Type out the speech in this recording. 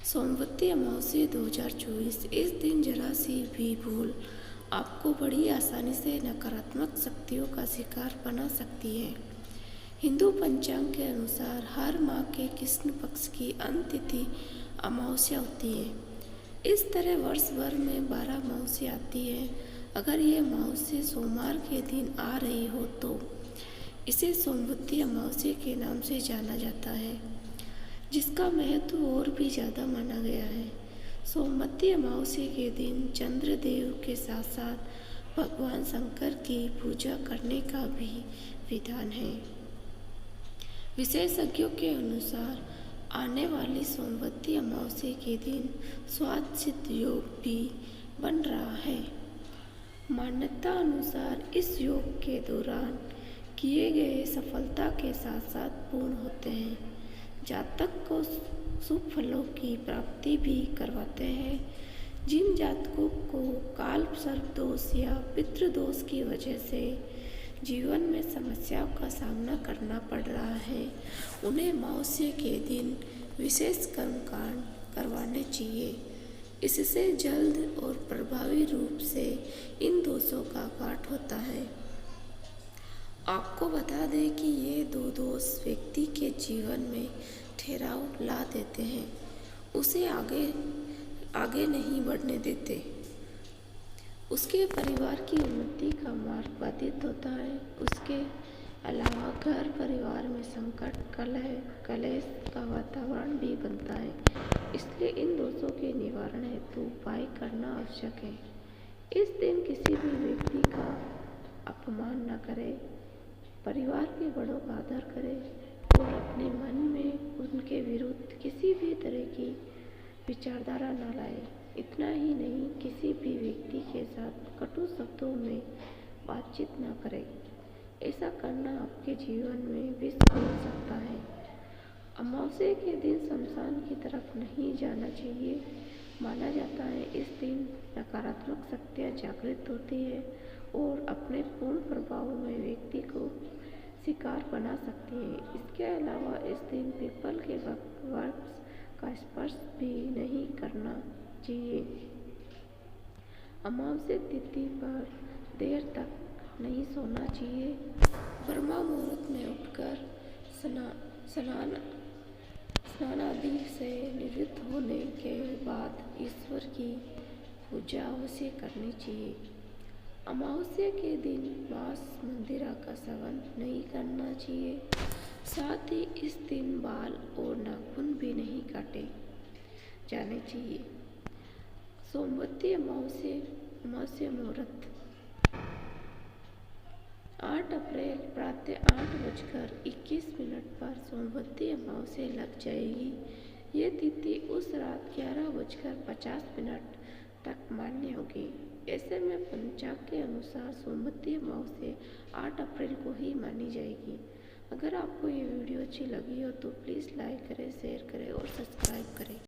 सोमवती अमावस्या 2024। इस दिन जरा सी भी भूल आपको बड़ी आसानी से नकारात्मक शक्तियों का शिकार बना सकती है। हिंदू पंचांग के अनुसार हर माह के कृष्ण पक्ष की अंत तिथि अमावस्या होती है। इस तरह वर्ष भर में 12 अमावस्या आती है। अगर ये अमावस्या सोमवार के दिन आ रही हो तो इसे सोमवती अमावस्या के नाम से जाना जाता है, जिसका महत्व और भी ज़्यादा माना गया है। सोमवती अमावस्या के दिन चंद्रदेव के साथ साथ भगवान शंकर की पूजा करने का भी विधान है। विशेषज्ञों के अनुसार आने वाली सोमवती अमावस्या के दिन स्वादिष्ट योग भी बन रहा है। मान्यता अनुसार इस योग के दौरान किए गए सफलता के साथ साथ पूर्ण होते हैं, जातक को शुभ फलों की प्राप्ति भी करवाते हैं। जिन जातकों को काल सर्प दोष या पितृदोष की वजह से जीवन में समस्याओं का सामना करना पड़ रहा है, उन्हें अमावस्या के दिन विशेष कर्मकांड करवाने चाहिए। इससे जल्द और प्रभावी रूप से इन दोषों का काट होता है। आपको बता दें कि ये दो दोष व्यक्ति के जीवन में ठहराव ला देते हैं, उसे आगे नहीं बढ़ने देते। उसके परिवार की उन्नति का मार्ग बाधित होता है। उसके अलावा घर परिवार में संकट, कलेश का वातावरण भी बनता है। इसलिए इन दोषों के निवारण हेतु उपाय करना आवश्यक है। इस दिन किसी भी व्यक्ति का अपमान न करें, परिवार के बड़ों का आदर करें और अपने मन में उनके विरुद्ध किसी भी तरह की विचारधारा न लाए। इतना ही नहीं, किसी भी व्यक्ति के साथ कटु शब्दों में बातचीत न करें। ऐसा करना आपके जीवन में विष खोल सकता है। अमावस्या के दिन शमशान की तरफ नहीं जाना चाहिए। माना जाता है इस दिन नकारात्मक शक्तियाँ जागृत होती है और अपने पूर्ण प्रभाव में व्यक्ति को शिकार बना सकती है। इसके अलावा इस दिन पीपल के वृक्ष का स्पर्श भी नहीं करना चाहिए। अमावस्या तिथि पर देर तक नहीं सोना चाहिए। ब्रह्म मुहूर्त में उठकर स्नान आदि से निवृत्त होने के बाद ईश्वर की पूजा अवश्य करनी चाहिए। अमावस्या के दिन मांस मदिरा का सेवन नहीं करना चाहिए। साथ ही इस दिन बाल और नाखून भी नहीं काटे जाने चाहिए। सोमवती अमावस्या मुहूर्त 8 अप्रैल प्रातः 8:21 पर सोमवती अमावस्या लग जाएगी। ये तिथि उस रात 11:50 तक मान्य होगी। ऐसे में पंचांग के अनुसार सोमवती अमावस्या 8 अप्रैल को ही मानी जाएगी। अगर आपको ये वीडियो अच्छी लगी हो तो प्लीज़ लाइक करें, शेयर करें और सब्सक्राइब करें।